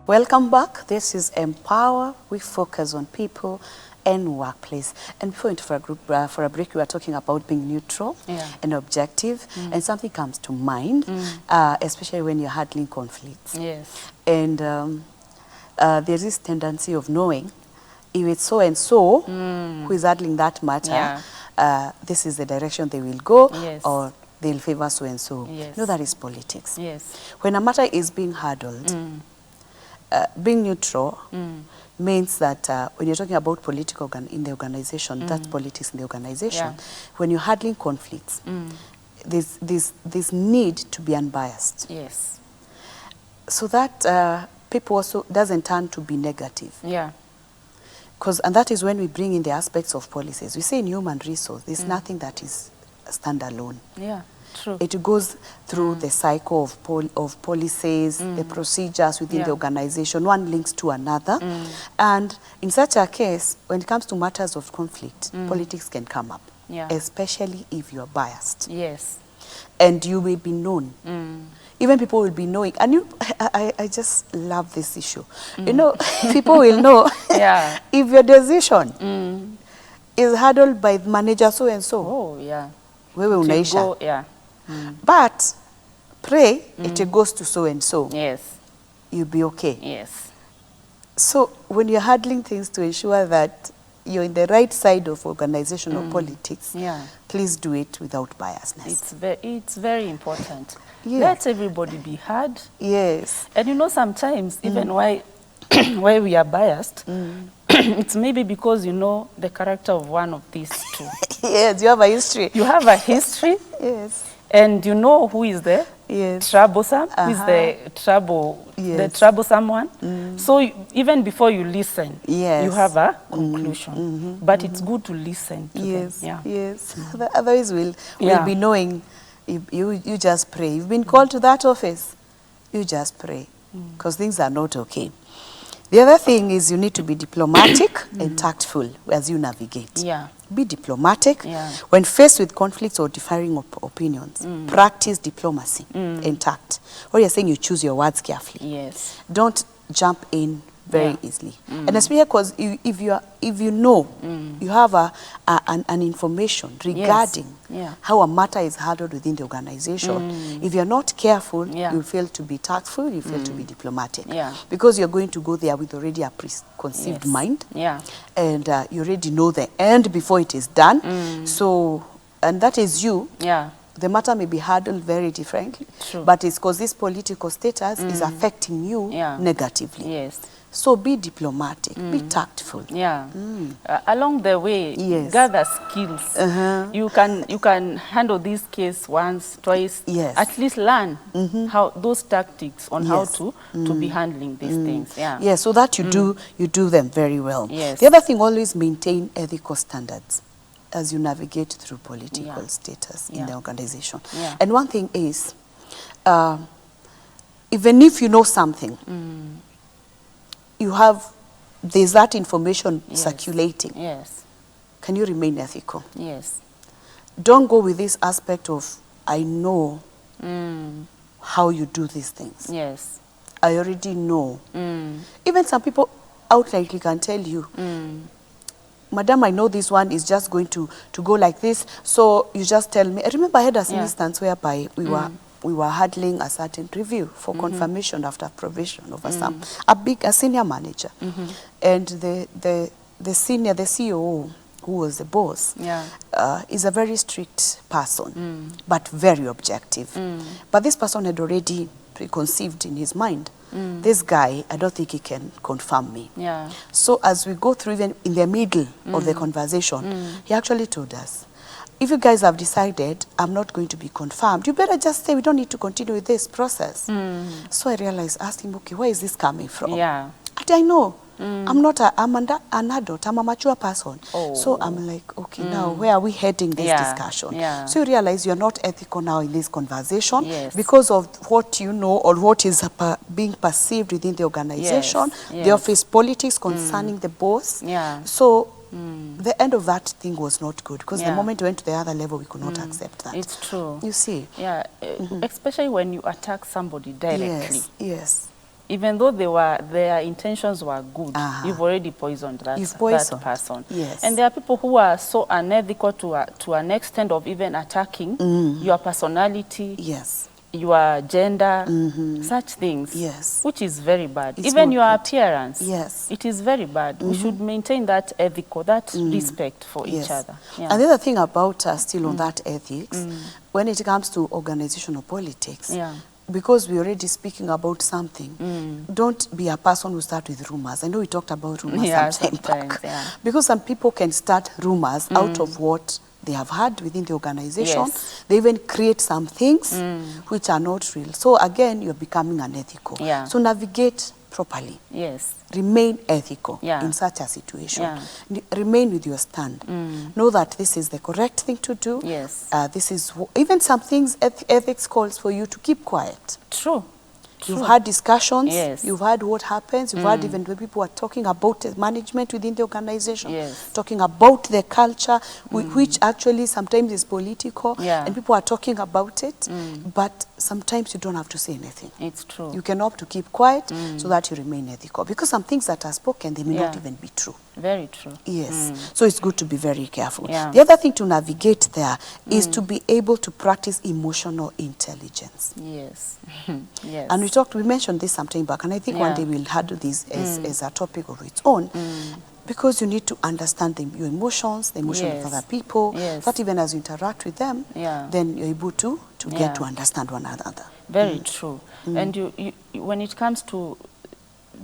Welcome back. This is Empower. We focus on people and workplace. And before we went for a break, we were talking about being neutral and objective. And something comes to mind, especially when you're handling conflicts. Yes. And there's this tendency of knowing if it's so and so who is handling that matter, this is the direction they will go, or they'll favor so and so. Yes. No, that is politics. Yes. When a matter is being handled, being neutral means that when you're talking about political in the organization, that's politics in the organization. When you're handling conflicts, there's need to be unbiased. Yes. So that people also doesn't turn to be negative. Yeah. And that is when we bring in the aspects of policies. We say in human resource, there's nothing that is standalone. Yeah. True. It goes through the cycle of policies, the procedures within the organization. One links to another. And in such a case, when it comes to matters of conflict, politics can come up, especially if you're biased. Yes. And you will be known. Even people will be knowing. And I just love this issue. You know, people will know if your decision is handled by the manager so and so. Oh, yeah. Wewe unaisha. Yeah. But pray it goes to so and so. Yes. You'll be okay. Yes. So when you're handling things to ensure that you're in the right side of organizational politics, please do it without biasness. It's very important. Yes. Let everybody be heard. Yes. And you know, sometimes even why we are biased, it's maybe because you know the character of one of these two. Yes, you have a history. You have a history. Yes. And you know who is the troublesome, who is the troublesome one. So even before you listen, you have a conclusion. But it's good to listen to them. Yeah. Yes. Otherwise we'll be knowing. You just pray. You've been called to that office, you just pray. Because things are not okay. The other thing is you need to be diplomatic and tactful as you navigate. Yeah. Be diplomatic. When faced with conflicts or differing opinions, practice diplomacy and tact. What you're saying, you choose your words carefully. Yes. Don't jump in very easily. And especially because if you know, you have an information regarding how a matter is handled within the organization. If you're not careful, you'll fail to be tactful, you fail to be diplomatic. Because you're going to go there with already a preconceived mind. And you already know the end before it is done. So, and that is you. The matter may be handled very differently. But it's because this political status is affecting you negatively. Yes. So be diplomatic, be tactful. Along the way, gather skills. You can handle this case once, twice. At least learn how those tactics on how to be handling these things. So that you do them very well. The other thing, always maintain ethical standards as you navigate through political status in the organization. And one thing is, even if you know something, there's that information circulating. Can you remain ethical? Don't go with this aspect of, I know how you do these things. I already know. Even some people outrightly can tell you, Madam, I know this one is just going to go like this, so you just tell me. I remember I had an instance whereby we were handling a certain review for confirmation after probation over a senior manager. And the CEO, who was the boss, is a very strict person, but very objective. But this person had already preconceived in his mind, this guy, I don't think he can confirm me. So as we go through, even in the middle of the conversation, he actually told us, if you guys have decided I'm not going to be confirmed, you better just say we don't need to continue with this process. So I realized, asked him, okay, where is this coming from? And I know, I'm an adult, I'm a mature person. So I'm like, okay, now where are we heading this discussion? So you realize you're not ethical now in this conversation because of what you know or what is being perceived within the organization, the office politics concerning the boss. So the end of that thing was not good because the moment we went to the other level, we could not accept that. It's true. You see? Especially when you attack somebody directly. even though their intentions were good, you've already poisoned that person. Yes. And there are people who are so unethical to an extent of even attacking your personality, your gender, such things, which is very bad. Even your appearance, it is very bad. We should maintain that ethical, that respect for each other. Yeah. And the other thing about still on that ethics, when it comes to organizational politics, because we're already speaking about something, don't be a person who start with rumors. I know we talked about rumors sometimes back. Because some people can start rumors out of what they have had within the organization. They even create some things which are not real. So again, you're becoming unethical. So navigate properly. Remain ethical in such a situation. Remain with your stand. Know that this is the correct thing to do. This is even some things ethics calls for you to keep quiet. True. You've had discussions, you've heard what happens, you've heard even when people are talking about the management within the organization, talking about the culture, which actually sometimes is political, and people are talking about it, but sometimes you don't have to say anything. It's true. You can opt to keep quiet so that you remain ethical, because some things that are spoken, they may not even be true. Very true. Yes. So it's good to be very careful. The other thing to navigate there is to be able to practice emotional intelligence. Yes. And we mentioned this some time back, and I think one day we'll handle this as a topic of its own, because you need to understand your emotions, the emotions of other people, that even as you interact with them, then you're able to get to understand one another. Very true. And you, when it comes to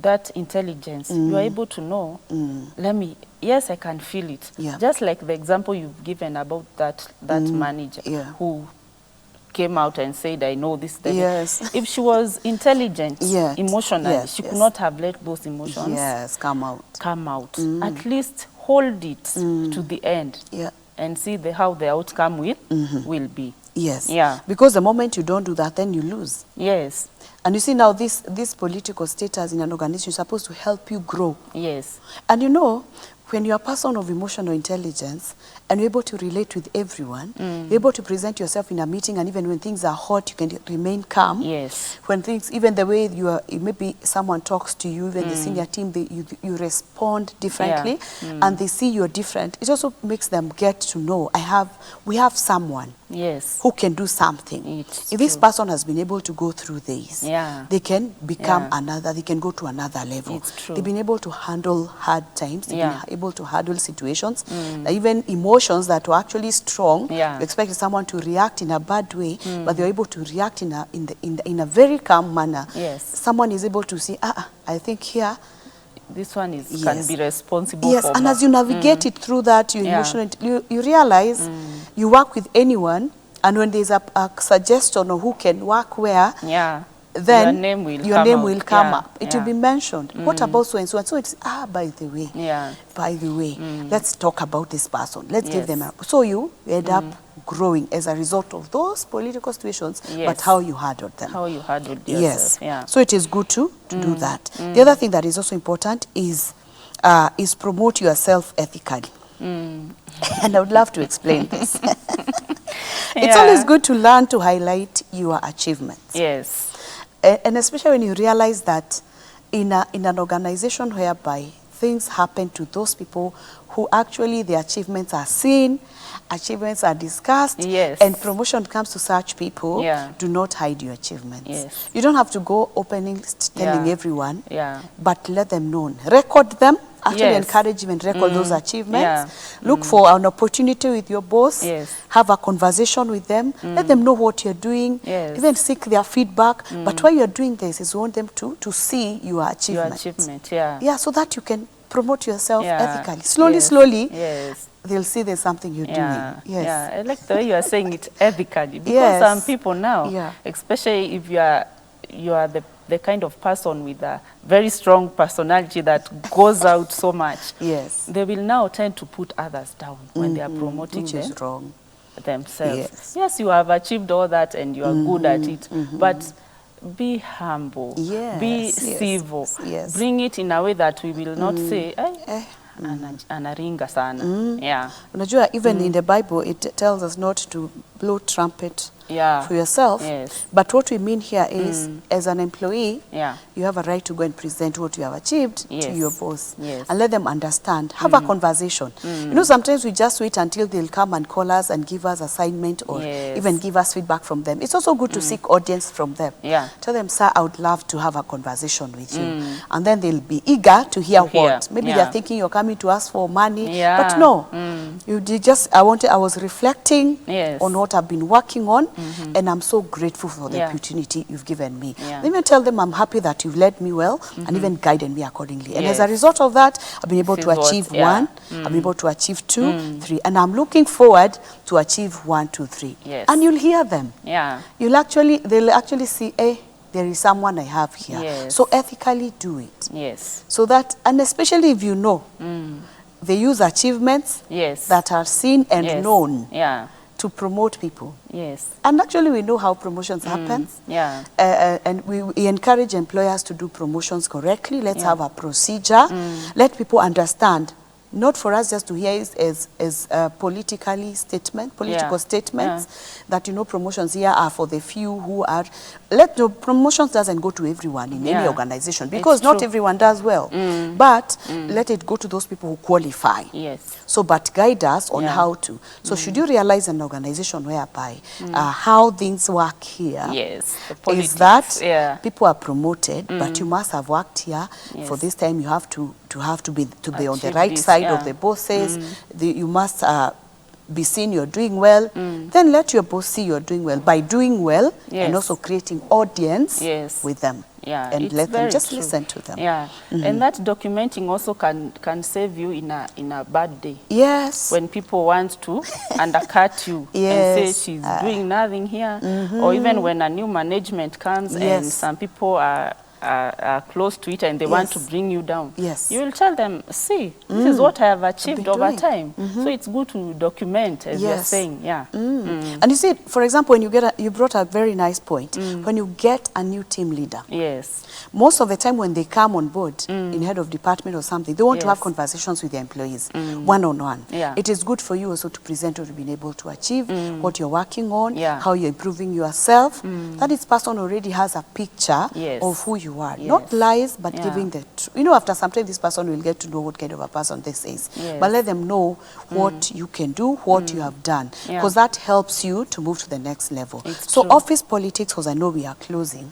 that intelligence, you are able to know, yes, I can feel it. Just like the example you've given about that manager who came out and said, I know this. If she was intelligent emotionally, she could not have let those emotions come out. At least hold it to the end and see how the outcome will be. Because the moment you don't do that, then you lose. And you see now this political status in an organization is supposed to help you grow. And you know, when you're a person of emotional intelligence and you're able to relate with everyone, you're able to present yourself in a meeting, and even when things are hot, you can remain calm. When things, even the way maybe someone talks to you, even the senior team, you respond differently, and they see you're different. It also makes them get to know, we have someone who can do something. If this person has been able to go through this, they can become they can go to another level. They've been able to handle hard times, they've been able to handle situations, even emotions that were actually strong. You expected someone to react in a bad way, but they're able to react in a very calm manner. Someone is able to see, I think here, this one can be responsible for and as you navigate it through that, you realize you work with anyone, and when there's a suggestion of who can work where, then your name will come up. It will be mentioned. What about so and so? And so it's, by the way, let's talk about this person. Let's give them a... So you end up growing as a result of those political situations, but how you handled them. How you handled yourself. So it is good to do that. The other thing that is also important is promote yourself ethically. And I would love to explain this. It's always good to learn to highlight your achievements. And especially when you realize that in an organization whereby things happen to those people who actually the achievements are seen, achievements are discussed, and promotion comes to such people, do not hide your achievements. You don't have to go opening, telling everyone, but let them know. Record them. Actually encourage and record those achievements. Look for an opportunity with your boss. Have a conversation with them. Let them know what you're doing. Even seek their feedback. But while you're doing this, is want them to see your achievement. So that you can promote yourself ethically. Slowly, they'll see there's something you're doing. I like the way you are saying it ethically. Because some people now, especially if you are the kind of person with a very strong personality that goes out so much, they will now tend to put others down when they are promoting themselves. Yes, you have achieved all that and you are good at it, but be humble, be civil, bring it in a way that we will not say, anaringa sana. Unajua, even in the Bible, it tells us not to blow trumpet for yourself. But what we mean here is, as an employee, you have a right to go and present what you have achieved to your boss and let them understand. Have a conversation. You know, sometimes we just wait until they'll come and call us and give us assignment or even give us feedback from them. It's also good to seek audience from them. Tell them, sir, I would love to have a conversation with you. And then they'll be eager to hear what. Maybe they're thinking you're coming to ask for money, but no. You just, I was reflecting on what I've been working on, and I'm so grateful for the opportunity you've given me. Even tell them I'm happy that you've led me well and even guided me accordingly. And as a result of that, I've been able to achieve 1, I've been able to achieve 2, 3, and I'm looking forward to achieve 1, 2, 3. And you'll hear them. They'll actually see, there is someone I have here. So ethically do it. So that, and especially if you know, they use achievements that are seen and known to promote people. And actually we know how promotions happen. And we encourage employers to do promotions correctly. Let's have a procedure. Let people understand. Not for us just to hear it as political statements that, you know, promotions here are for the few who are. Promotions doesn't go to everyone in any organization because not everyone does well. But let it go to those people who qualify. So, but guide us on how to. So, should you realize an organization whereby how things work here is that people are promoted, but you must have worked here for this time. You have to be on the right side of the bosses. You must be seen you're doing well. Then let your boss see you're doing well by doing well and also creating audience with them. And let them just listen to them. And that documenting also can save you in a bad day. When people want to undercut you and say she's doing nothing here, or even when a new management comes and some people are close to it and they want to bring you down. You will tell them, see, this is what I have achieved over time. So it's good to document, as you're saying. And you see, for example, when you brought a very nice point. When you get a new team leader, most of the time when they come on board in head of department or something, they want to have conversations with their employees, one-on-one. It is good for you also to present what you've been able to achieve, what you're working on, how you're improving yourself. That this person already has a picture of who you are. Not lies, but giving the truth. You know, after some time, this person will get to know what kind of a person this is. But let them know what you can do, what you have done. Because that helps you to move to the next level. So office politics, because I know we are closing,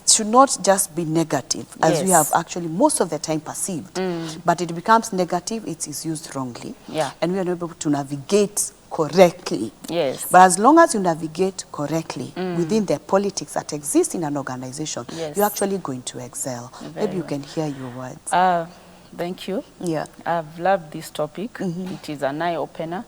should not just be negative, as we have actually most of the time perceived. But it becomes negative, it is used wrongly. And we are not able to navigate correctly. But as long as you navigate correctly within the politics that exist in an organization, you're actually going to excel. Maybe you can hear your words. Thank you. I've loved this topic. It is an eye-opener.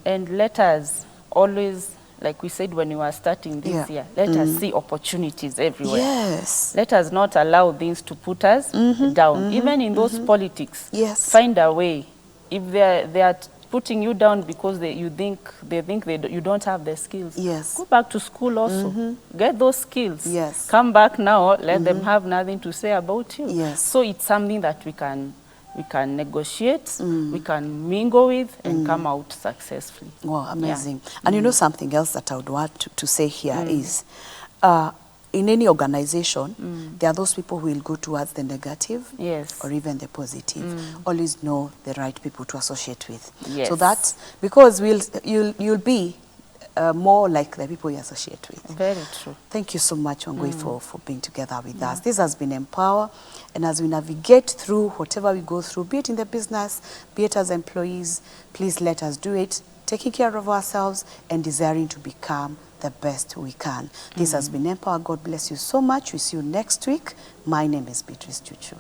And let us always, like we said when we were starting this year, let us see opportunities everywhere. Let us not allow things to put us down. Even in those politics, find a way. If they are putting you down because they think you don't have the skills. Go back to school also. Get those skills. Come back now. Let them have nothing to say about you. So it's something that we can negotiate, we can mingle with, and come out successfully. Wow, amazing. And you know something else that I would want to say here is, in any organization, there are those people who will go towards the negative or even the positive. Always know the right people to associate with. So that, because you'll be more like the people you associate with. Very true. Thank you so much, Wangui, for being together with us. This has been Empower, and as we navigate through whatever we go through, be it in the business, be it as employees, please let us do it, taking care of ourselves and desiring to become the best we can. This has been Empower. God bless you so much. We see you next week. My name is Beatrice Chuchu.